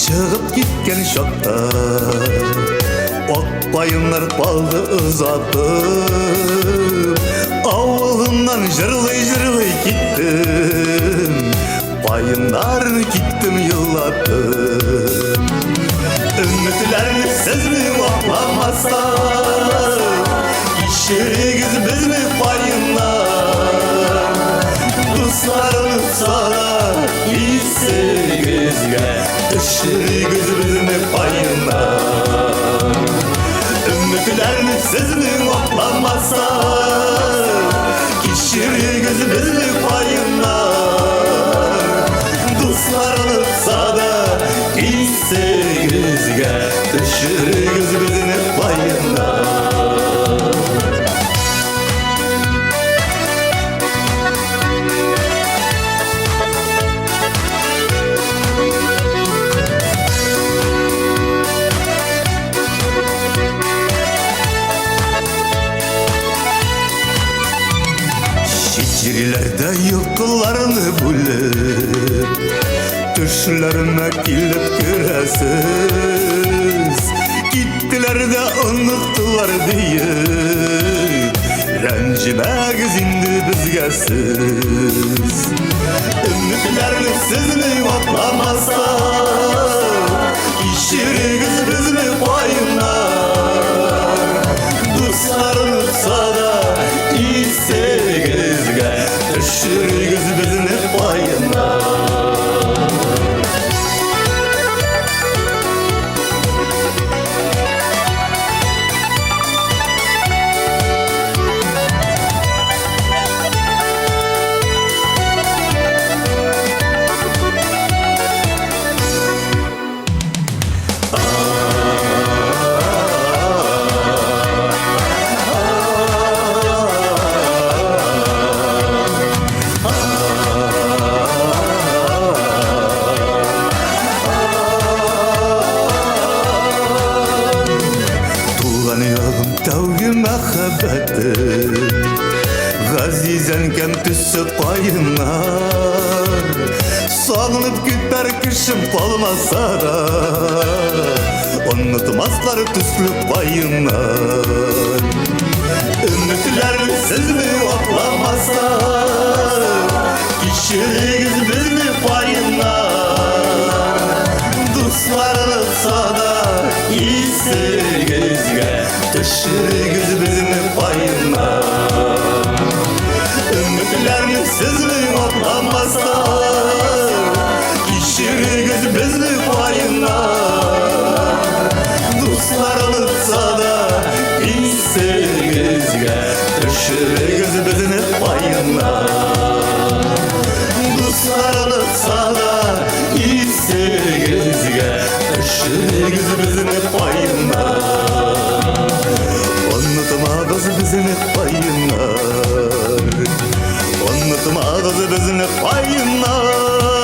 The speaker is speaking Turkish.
Çıkıp gitken şokta ot bayınlar baldı uzatıp avlumdan jırlay jırlay gittim. Bayınlar gittim yılladım. Ümitlerini siz mi vaklamazsa İşirigiz biz mi bayınlar? Dostlarını sana İyisizge İşirigiz biz mi bayınlar? Ümitlerini siz mi vaklamazsa İşirigiz biz mi bayınlar? Dostlarını sana İyisizge İşirigiz biz mi bayınlar? Şiirlerde yılkılarını bulup düşlerime kilip göresiz. Gittiler de unuttular deyip rencimegіз indi bizge siz. Ümitlerini siz mi vaklamazsa İşirigiz biz mi bayınlar? Dostlarını sana İyisizge İşirigiz biz mi bayınlar? Tavgı mehabbetim Gazizenken tüsü payınlar Sağınıp güper kışım olmasa da Unutmazlar tüslü payınlar. Ümitlerini siz mi vaklamazsa İşirigiz biz mi payınlar? Dostlarını sana İyisizge İşirigiz biz mi bayınlar? Ümitlerini siz mi vaklamazsa İşirigiz biz mi bayınlar? Dostlarını sana İyisizge İşirigiz biz mi bayınlar? Dostlarını sana İyisizge İşirigiz biz mi bayınlar? Unutmağız bizini bayınlar. Unutmağız bizini bayınlar.